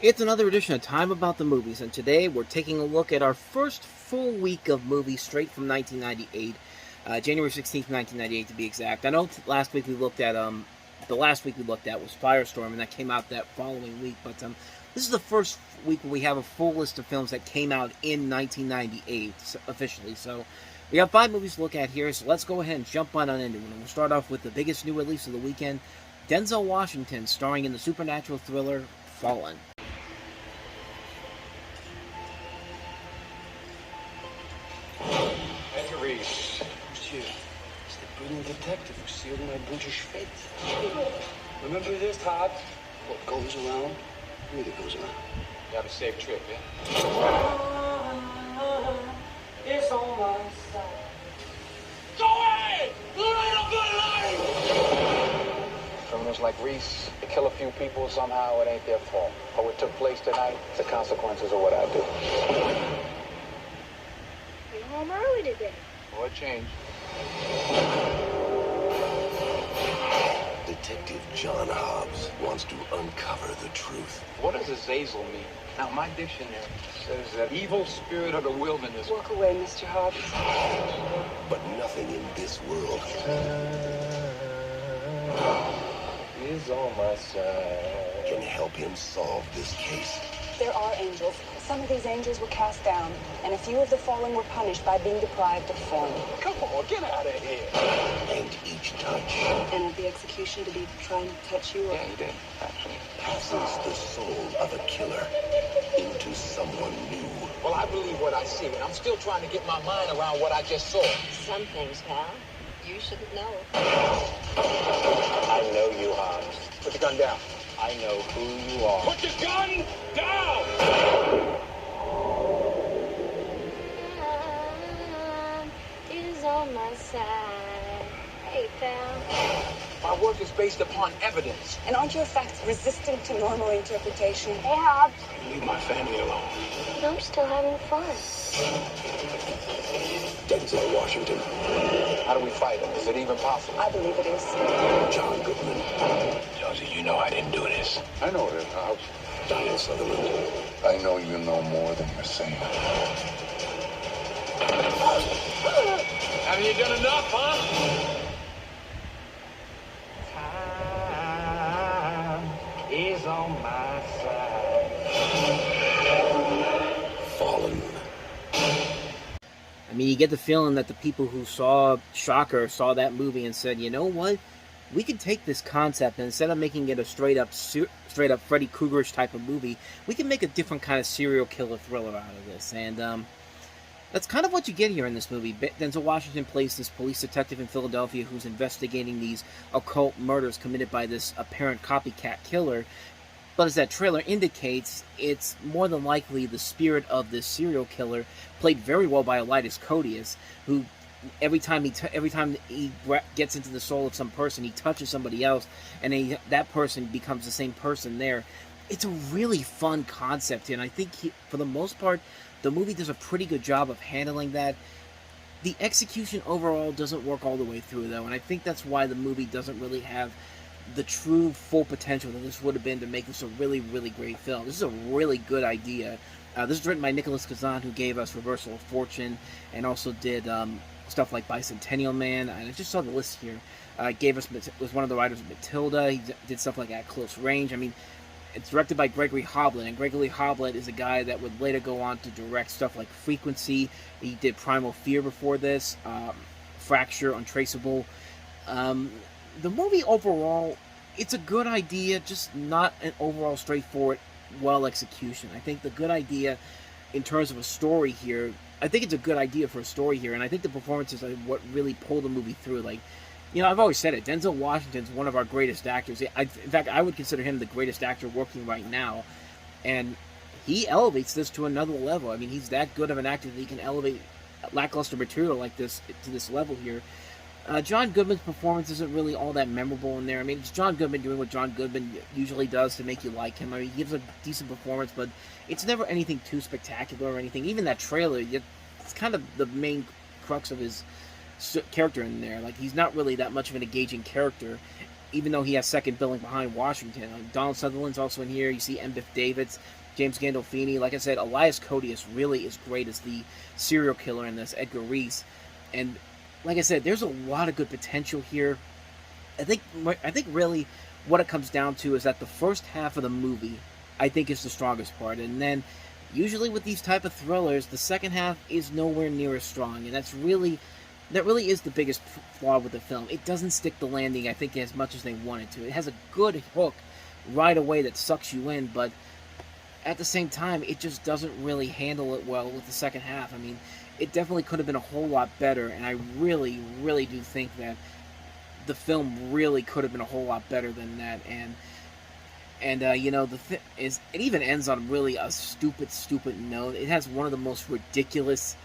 It's another edition of Time About the Movies, and today we're taking a look at our first full week of movies straight from 1998, January 16th, 1998 to be exact. I know last week we looked at, the last week we looked at was Firestorm, and that came out that following week, but this is the first week where we have a full list of films that came out in 1998, officially, so we have 5 movies to look at here, so let's go ahead and jump on into it. And we'll start off with the biggest new release of the weekend, Denzel Washington, starring in the supernatural thriller Fallen. Reese. Who's here? It's the brilliant detective who sealed my brutish fate. Remember this, Todd? What goes around really goes around. You have a safe trip, yeah? It's on my side. Go away! Good life! Criminals like Reese, they kill a few people, somehow it ain't their fault. But what took place tonight, the consequences of what I do. You're home early today. What changed? Detective John Hobbs wants to uncover the truth. What does Azazel mean? Now, my dictionary says that evil spirit of the wilderness. Walk away, Mr. Hobbs. But nothing in this world Is on my side. can help him solve this case. There are angels. Some of these angels were cast down, and a few of the fallen were punished by being deprived of form. Come on, get out of here. And each touch And at the execution, did he try and touch you? Yeah, he did, actually. passes the soul of a killer into someone new. Well, I believe what I see, and I'm still trying to get my mind around what I just saw. Some things, pal, you shouldn't know. I know you, Hobbs. Put the gun down. I know who you are. Put the gun down! Is on my side. Hey, pal. My work is based upon evidence. And aren't your facts resistant to normal interpretation? Hey, Hobbs. Leave my family alone. But I'm still having fun. Denzel Washington, How do we fight him? Is it even possible? I believe it is. John Goodman, Josie, you know I didn't do this. I know it is, Hobbs. Donald Sutherland, I know you know more than you're saying. Haven't you done enough, huh? Time is on my side. Fallen. I mean, you get the feeling that the people who saw Shocker saw that movie and said, you know what? We could take this concept and instead of making it a straight up Freddy Krueger-ish type of movie, we can make a different kind of serial killer thriller out of this. And that's kind of what you get here in this movie. Denzel Washington plays this police detective in Philadelphia who's investigating these occult murders committed by this apparent copycat killer. But as that trailer indicates, it's more than likely the spirit of this serial killer, played very well by Elias Codius, who every time he gets into the soul of some person, he touches somebody else, and that person becomes the same person there. It's a really fun concept, and I think for the most part, the movie does a pretty good job of handling that. The execution overall doesn't work all the way through, though, and I think that's why the movie doesn't really have the true full potential that this would have been to make this a really, really great film. This is a really good idea. This is written by Nicholas Kazan, who gave us Reversal of Fortune, and also did stuff like Bicentennial Man. And I just saw the list here. Was one of the writers of Matilda. He did stuff like At Close Range. I mean, it's directed by Gregory Hoblet, and Gregory Hoblet is a guy that would later go on to direct stuff like Frequency. He did Primal Fear before this, Fracture, Untraceable. The movie overall, it's a good idea, just not an overall straightforward, well execution. I think the good idea in terms of a story here, I think it's a good idea for a story here, and I think the performances are what really pull the movie through. Like, you know, I've always said it, Denzel Washington's one of our greatest actors. In fact, I would consider him the greatest actor working right now, and he elevates this to another level. I mean, he's that good of an actor that he can elevate lackluster material like this to this level here. John Goodman's performance isn't really all that memorable in there. I mean, it's John Goodman doing what John Goodman usually does to make you like him. I mean, he gives a decent performance, but it's never anything too spectacular or anything. Even that trailer, it's kind of the main crux of his character in there. Like, he's not really that much of an engaging character. even though he has second billing behind Washington. Donald Sutherland's also in here. You see M. Biff Davids, James Gandolfini. Like I said, Elias Koteas really is great as the serial killer in this, Edgar Reese. And like I said, there's a lot of good potential here. I think really what it comes down to is that the first half of the movie, I think, is the strongest part. And then, usually with these type of thrillers, the second half is nowhere near as strong. And that really is the biggest flaw with the film. It doesn't stick the landing, I think, as much as they wanted to. It has a good hook right away that sucks you in, but at the same time, it just doesn't really handle it well with the second half. I mean, it definitely could have been a whole lot better, and I really, really do think that the film really could have been a whole lot better than that. And you know, the thing is, it even ends on really a stupid note. It has one of the most ridiculously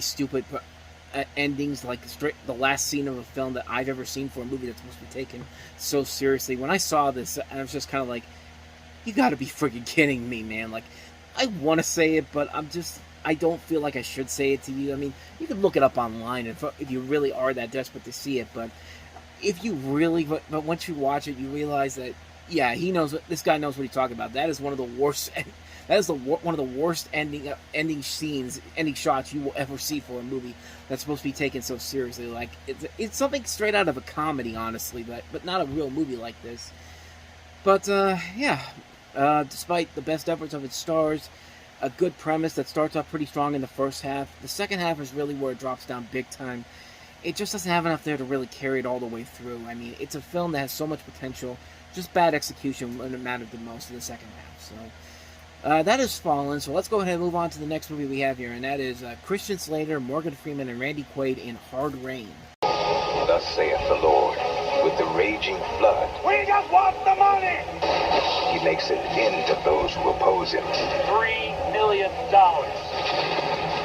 stupid endings, like the last scene of a film that I've ever seen for a movie that's supposed to be taken so seriously. When I saw this, I was just kind of like, you gotta be freaking kidding me, man. Like, I want to say it, but I don't feel like I should say it to you. I mean, you can look it up online if you really are that desperate to see it, but if you really, but once you watch it, you realize that, yeah, this guy knows what he's talking about. That is one of the worst, one of the worst ending shots you will ever see for a movie that's supposed to be taken so seriously. Like, it's something straight out of a comedy, honestly, but not a real movie like this. But, despite the best efforts of its stars, a good premise that starts off pretty strong in the first half, the second half is really where it drops down big time. It just doesn't have enough there to really carry it all the way through. I mean, it's a film that has so much potential, just bad execution when it mattered the most in the second half. So, that is Fallen. So let's go ahead and move on to the next movie we have here, and that is Christian Slater, Morgan Freeman, and Randy Quaid in Hard Rain. Thus saith the Lord, with the raging flood, We just want the money! he makes an end to those who oppose him, $3 million.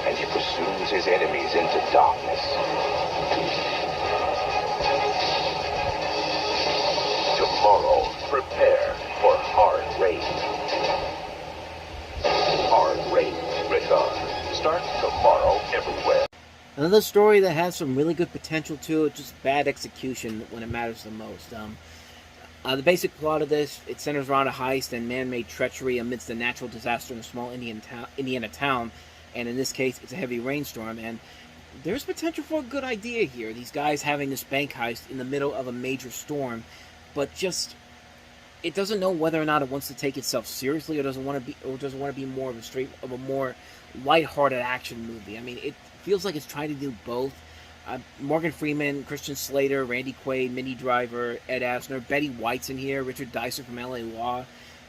and he pursues his enemies into darkness. Tomorrow, prepare for Hard Rain. Hard Rain Return. Start tomorrow everywhere. Another story that has some really good potential to it, just bad execution when it matters the most. The basic plot of this, it centers around a heist and man-made treachery amidst a natural disaster in a small Indiana town, and in this case, it's a heavy rainstorm, and there's potential for a good idea here. These guys having this bank heist in the middle of a major storm, but just, it doesn't know whether or not it wants to take itself seriously, or doesn't want to be more of a more lighthearted action movie. I mean, it feels like it's trying to do both. Morgan Freeman, Christian Slater, Randy Quaid, Minnie Driver, Ed Asner, Betty White's in here, Richard Dicer from LA Law.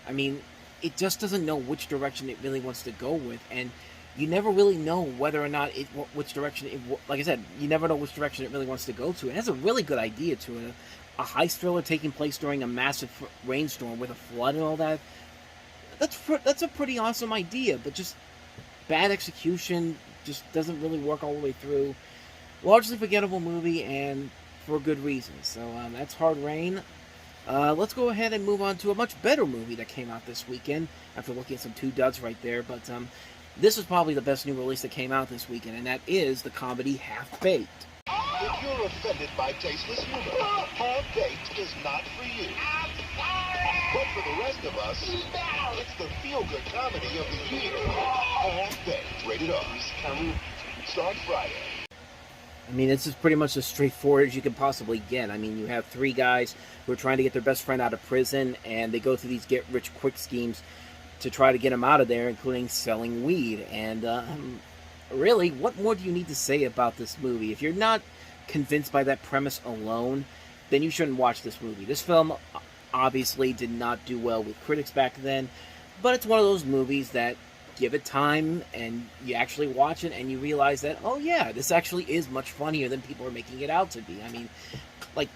I mean, it just doesn't know which direction it really wants to go with, and you never really know whether or not which direction like I said, you never know which direction it really wants to go to. It has a really good idea to it. A heist thriller taking place during a massive rainstorm with a flood and all that. That's a pretty awesome idea, but just bad execution just doesn't really work all the way through. Largely forgettable movie, and for good reason. So that's Hard Rain. Let's go ahead and move on to a much better movie that came out this weekend, after looking at some two duds right there. But this is probably the best new release that came out this weekend, and that is the comedy Half-Baked. If you're offended by tasteless humor, Half-Baked is not for you. But for the rest of us, it's the feel-good comedy of the year. Half-Baked, rated R. Starts Friday. I mean, this is pretty much as straightforward as you can possibly get. I mean, you have three guys who are trying to get their best friend out of prison, and they go through these get-rich-quick schemes to try to get him out of there, including selling weed. And really, what more do you need to say about this movie? If you're not convinced by that premise alone, then you shouldn't watch this movie. This film obviously did not do well with critics back then, but it's one of those movies that give it time, and you actually watch it, and you realize that, oh yeah, this actually is much funnier than people are making it out to be. I mean, like,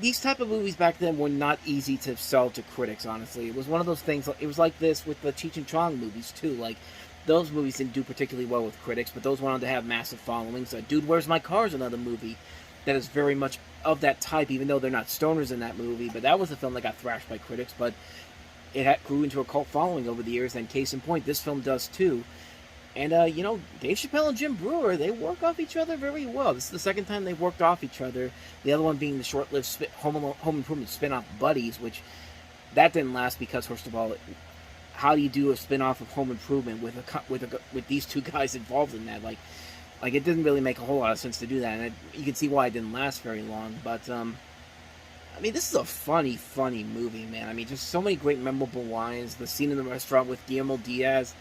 these type of movies back then were not easy to sell to critics, honestly. It was one of those things, it was like this with the Cheech and Chong movies, too. Like, those movies didn't do particularly well with critics, but those went on to have massive followings. Dude, Where's My Car is another movie that is very much of that type, even though they're not stoners in that movie, but that was a film that got thrashed by critics, but it grew into a cult following over the years, and case in point, this film does too. And, Dave Chappelle and Jim Brewer, they work off each other very well. This is the second time they've worked off each other. The other one being the short-lived Home Improvement spin-off Buddies, which that didn't last because, first of all, how do you do a spin-off of Home Improvement with these two guys involved in that? Like it didn't really make a whole lot of sense to do that, and you can see why it didn't last very long. But this is a funny movie, man. I mean, just so many great memorable lines. The scene in the restaurant with Guillermo Diaz,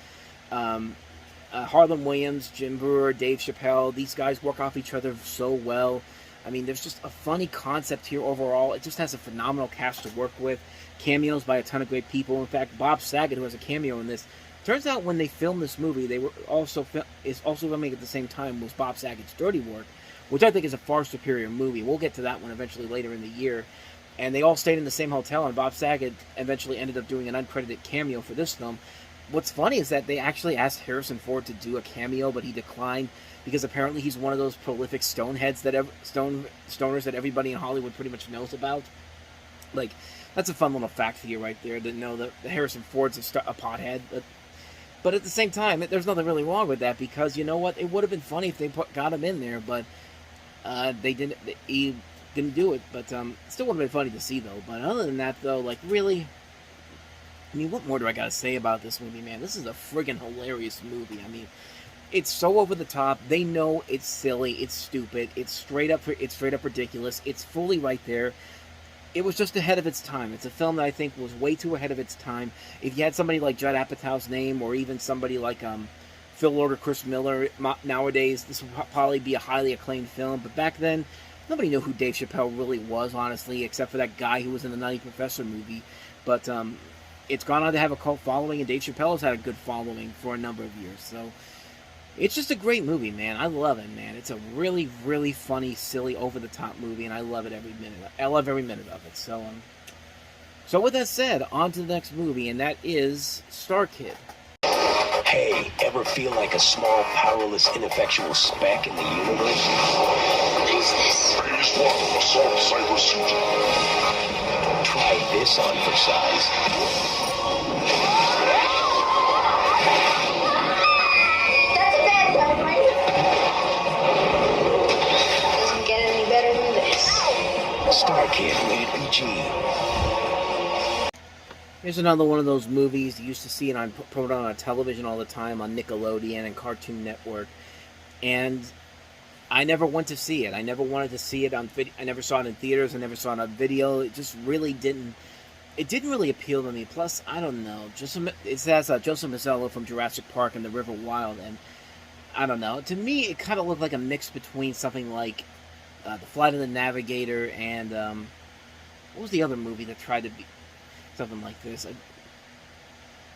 Harlan Williams, Jim Brewer, Dave Chappelle. These guys work off each other so well. I mean, there's just a funny concept here overall. It just has a phenomenal cast to work with. Cameos by a ton of great people. In fact, Bob Saget, who has a cameo in this, turns out when they filmed this movie, they were also filming at the same time was Bob Saget's Dirty Work, which I think is a far superior movie. We'll get to that one eventually later in the year. And they all stayed in the same hotel, and Bob Saget eventually ended up doing an uncredited cameo for this film. What's funny is that they actually asked Harrison Ford to do a cameo, but he declined because apparently he's one of those prolific stoners that everybody in Hollywood pretty much knows about. Like, that's a fun little fact for you right there, to know that Harrison Ford's a pothead. But at the same time, there's nothing really wrong with that, because you know what? It would have been funny if they got him in there, but they didn't. He didn't do it. But still would have been funny to see, though. But other than that, though, like, really, I mean, what more do I gotta say about this movie, man? This is a friggin' hilarious movie. I mean, it's so over the top. They know it's silly, it's stupid, it's straight up ridiculous. It's fully right there. It was just ahead of its time. It's a film that I think was way too ahead of its time. If you had somebody like Judd Apatow's name, or even somebody like Phil Lord or Chris Miller nowadays, this would probably be a highly acclaimed film. But back then, nobody knew who Dave Chappelle really was, honestly, except for that guy who was in the Nutty Professor movie. But it's gone on to have a cult following, and Dave Chappelle has had a good following for a number of years. So it's just a great movie, man. I love it, man. It's a really, really funny, silly, over-the-top movie, and I love it every minute. I love every minute of it. So with that said, on to the next movie, and that is Star Kid. Hey, ever feel like a small, powerless, ineffectual speck in the universe? What is this? Phase 1, Assault Cyber Suit. Try this on for size. That's a bad one, right? Doesn't get any better than this. Star Kid, rated PG. Here's another one of those movies you used to see it on put on television all the time on Nickelodeon and Cartoon Network, and I never went to see it. I never wanted to see it on video. I never saw it in theaters. I never saw it on video. It just really didn't. It didn't really appeal to me. Plus, I don't know. It has Joseph Mazzello from Jurassic Park and The River Wild, and I don't know. To me, it kind of looked like a mix between something like The Flight of the Navigator and what was the other movie that tried to be something like this?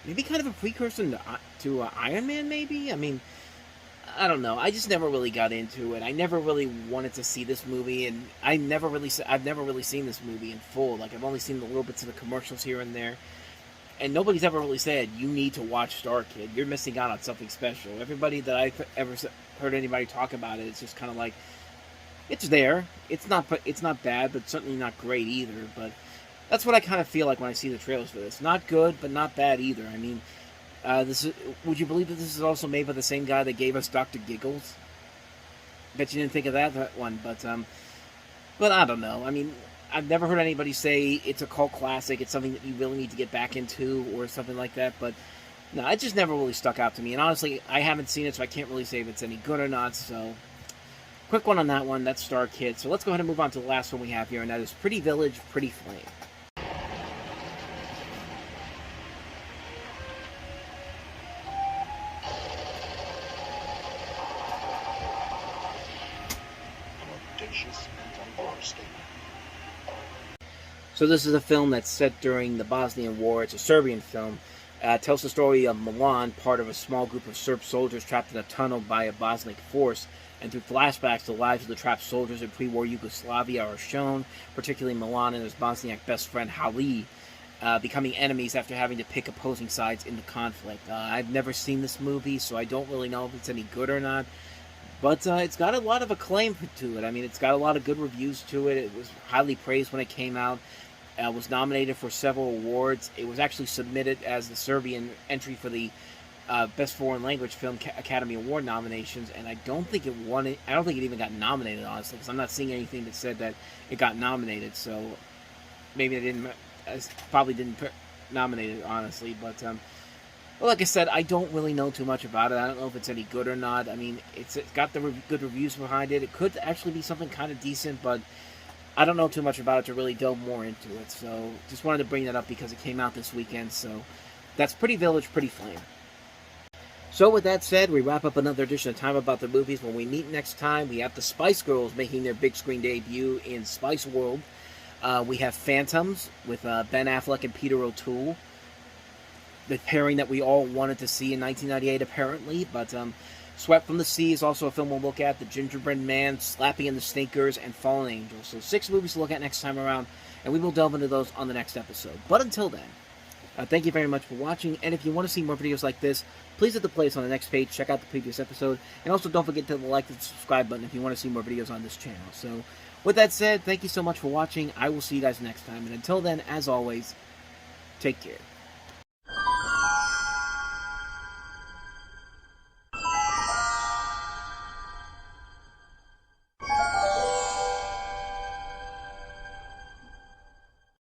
Maybe kind of a precursor to Iron Man, maybe? I mean, I don't know. I just never really got into it. I never really wanted to see this movie, and I've never really seen this movie in full. Like, I've only seen the little bits of the commercials here and there, and nobody's ever really said, you need to watch Star Kid. You're missing out on something special. Everybody that I've ever heard anybody talk about it, it's just kind of like, it's there. It's not bad, but certainly not great either. But that's what I kind of feel like when I see the trailers for this. Not good, but not bad either. I mean, would you believe that this is also made by the same guy that gave us Dr. Giggles? Bet you didn't think of that one, but I don't know. I mean, I've never heard anybody say it's a cult classic, it's something that you really need to get back into, or something like that, but no, it just never really stuck out to me, and honestly, I haven't seen it, so I can't really say if it's any good or not, so quick one on that one, that's Star Kid. So let's go ahead and move on to the last one we have here, and that is Pretty Village, Pretty Flame. So this is a film that's set during the Bosnian War. It's a Serbian film. It tells the story of Milan, part of a small group of Serb soldiers trapped in a tunnel by a Bosniak force. And through flashbacks, the lives of the trapped soldiers in pre-war Yugoslavia are shown, particularly Milan and his Bosniak best friend Hali, becoming enemies after having to pick opposing sides in the conflict. I've never seen this movie, so I don't really know if it's any good or not. But it's got a lot of acclaim to it. I mean, it's got a lot of good reviews to it. It was highly praised when it came out. Was nominated for several awards. It was actually submitted as the Serbian entry for the Best Foreign Language Film Academy Award nominations, and I don't think it won it. I don't think it even got nominated, honestly, because I'm not seeing anything that said that it got nominated. So maybe probably didn't nominate it, honestly. But well, like I said, I don't really know too much about it. I don't know if it's any good or not. I mean, it's got the good reviews behind it. It could actually be something kind of decent, but I don't know too much about it to really delve more into it. So just wanted to bring that up because it came out this weekend. So that's Pretty Village, Pretty Flame. So with that said, we wrap up another edition of Time About the Movies. When we meet next time, we have the Spice Girls making their big screen debut in Spice World. We have Phantoms with Ben Affleck and Peter O'Toole. The pairing that we all wanted to see in 1998, apparently. But Swept from the Sea is also a film we'll look at. The Gingerbread Man, Slapping in the Sneakers, and Fallen Angels. So 6 movies to look at next time around, and we will delve into those on the next episode. But until then, thank you very much for watching, and if you want to see more videos like this, please hit the playlist on the next page, check out the previous episode, and also don't forget to like and subscribe button if you want to see more videos on this channel. So, with that said, thank you so much for watching. I will see you guys next time, and until then, as always, take care.